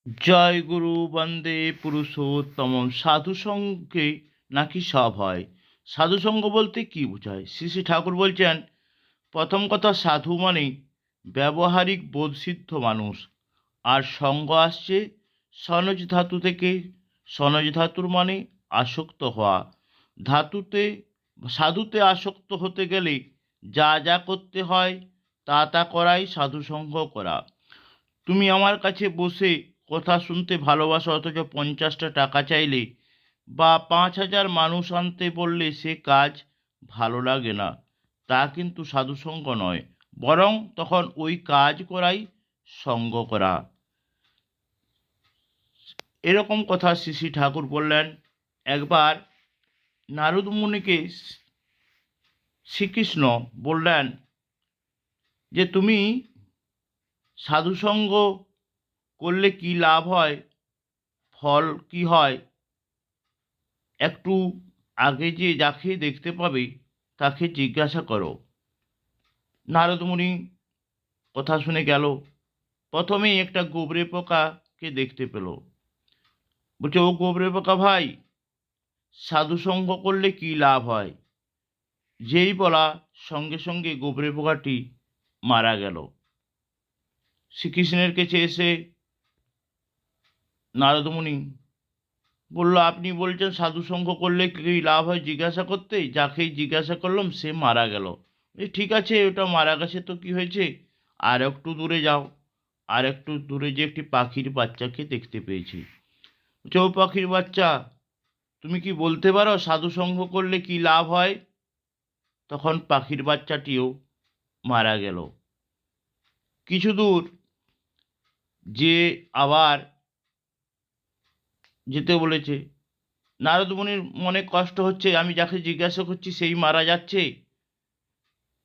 জয় গুরু বন্দে পুরুষোত্তম। সাধুসঙ্গে নাকি সব হয়? সাধুসঙ্গ বলতে কি বোঝায়? শ্রী শ্রী ঠাকুর বলছেন, প্রথম কথা, সাধু মানে ব্যবহারিক বোধসিদ্ধ মানুষ। আর সঙ্গ আসছে সনজ ধাতু থেকে। সনজ ধাতুর মানে আসক্ত হওয়া। ধাতুতে সাধুতে আসক্ত হতে গেলে যা যা করতে হয় তা তা করাই সাধুসঙ্গ করা। তুমি আমার কাছে বসে কথা শুনতে ভালোবাসো, অথচ 50টা টাকা চাইলে বা 5,000 মানুষ আনতে বললে সে কাজ ভালো লাগে না, তা কিন্তু সাধুসঙ্গ নয়, বরং তখন ওই কাজ করাই সঙ্গ করা। এরকম কথা শ্রী শ্রী ঠাকুর বললেন। একবার নারদ মুনিকে শ্রীকৃষ্ণ বললেন যে, তুমি সাধুসঙ্গ করলে কি লাভ হয়, ফল কি হয়, একটু আগে যে যাকে দেখতে পাবে তাকে জিজ্ঞাসা করো। নারদ মুনি কথা শুনে গেল। প্রথমেই একটা গোবরে পোকাকে দেখতে পেল। বলছে, ও গোবরে পোকা ভাই, সাধুসঙ্গ করলে কি লাভ হয়? যেই বলা সঙ্গে সঙ্গে গোবরে পোকাটি মারা গেল। শ্রীকৃষ্ণের কাছে এসে নারদ মুনি বলল, আপনি বলছেন সাধুসঙ্গ করলে কি লাভ হয় জিজ্ঞাসা করতে, যাকেই জিজ্ঞাসা করলাম সে মারা গেল। ঠিক আছে, ওটা মারা গেছে তো কি হয়েছে, আর একটু দূরে যাও। আর একটু দূরে যে একটি পাখির বাচ্চাকে দেখতে পেয়েছি। বলছে, ও পাখির বাচ্চা, তুমি কি বলতে পারো সাধুসঙ্গ করলে কি লাভ হয়? তখন পাখির বাচ্চাটিও মারা গেল। কিছু দূর যে আবার যেতে বলেছে। নারদ মুনির মনে কষ্ট হচ্ছে, আমি যাকে জিজ্ঞাসা করছি সেই মারা যাচ্ছে।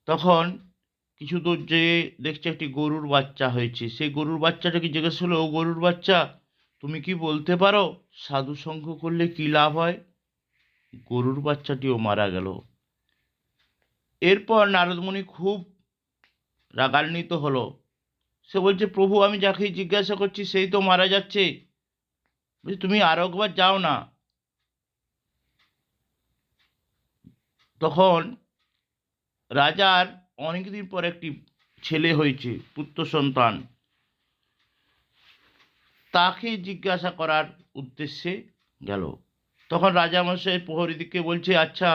তখন কিছু দূর যেয়ে দেখছে একটি গরুর বাচ্চা হয়েছে। সেই গরুর বাচ্চাটাকে জিজ্ঞেস হলো, ও গরুর বাচ্চা, তুমি কি বলতে পারো সাধুসঙ্গ করলে কি লাভ হয়? গরুর বাচ্চাটিও মারা গেল। এরপর নারদমুনি খুব রাগান্বিত হলো। সে বলছে, প্রভু, আমি যাকে জিজ্ঞাসা করছি সেই তো মারা যাচ্ছে। বলছে, তুমি আরো একবার যাও না। তখন রাজার অনেকদিন পর একটি ছেলে হয়েছে, পুত্র সন্তান, তাকে জিজ্ঞাসা করার উদ্দেশ্যে গেল। তখন রাজামশাই প্রহরীদিকে বলছে, আচ্ছা,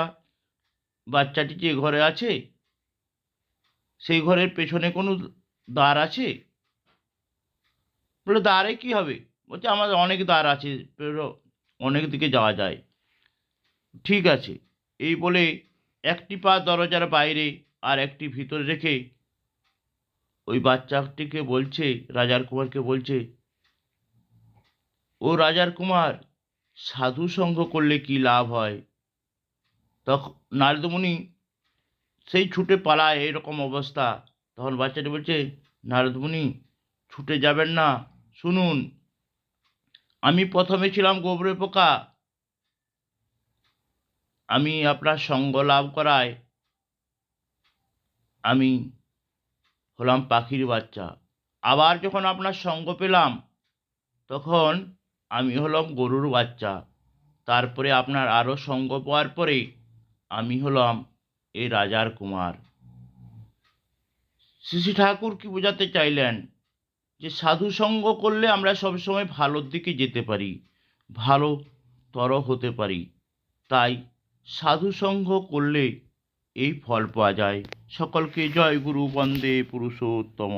বাচ্চাটি যে ঘরে আছে সেই ঘরের পেছনে কোনো দ্বার আছে? বলে, দ্বারে কি হবে? বলছে, আমাদের অনেক দ্বার আছে, অনেক দিকে যাওয়া যায়। ঠিক আছে, এই বলে একটি পা দরজার বাইরে আর একটি ভিতরে রেখে ওই বাচ্চাটিকে বলছে, রাজার কুমারকে বলছে, ও রাজার কুমার, সাধু সঙ্গ করলে কি লাভ হয়? তখন নারদমুনি সেই ছুটে পালায়, এরকম অবস্থা। তখন বাচ্চাটি বলছে, নারদমুনি, ছুটে যাবেন না, শুনুন, আমি প্রথমে ছিলাম গোবরে পোকা, আমি আপনার সঙ্গ লাভ করায় আমি হলাম পাখির বাচ্চা। আবার যখন আপনার সঙ্গ পেলাম তখন আমি হলাম গরুর বাচ্চা। তারপরে আপনার আরও সঙ্গ পাওয়ার পরে আমি হলাম এই রাজার কুমার। শ্রী শ্রী ঠাকুর কি বোঝাতে চাইলেন? যে সাধু সঙ্গ করলে আমরা সবসময় ভালোর দিকে যেতে পারি, ভালোতর হতে পারি। তাই সাধু সঙ্গ করলে এই ফল পাওয়া যায়। সকলকে জয় গুরু বন্দে পুরুষোত্তম।